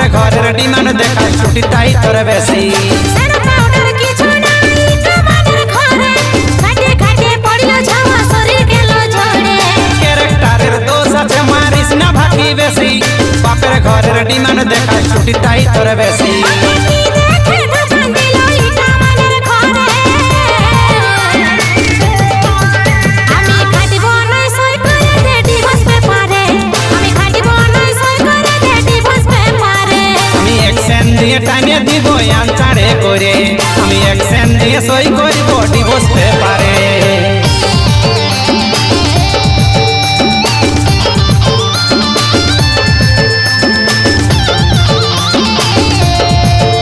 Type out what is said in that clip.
বাপের ঘরের ডিমান্ড দেখা ছুটি তাই তোর বেশি ক্যারেক্টারের দোষ আছে মারিস না ভাকি বেশি বাপের ঘরের ডিমান্ড দেখা ছুটি তাই তোর বেশি টাইমে দিব আনসারে করে আমি অ্যাকশন দিয়ে সই করব ডিভোর্স পেপারে।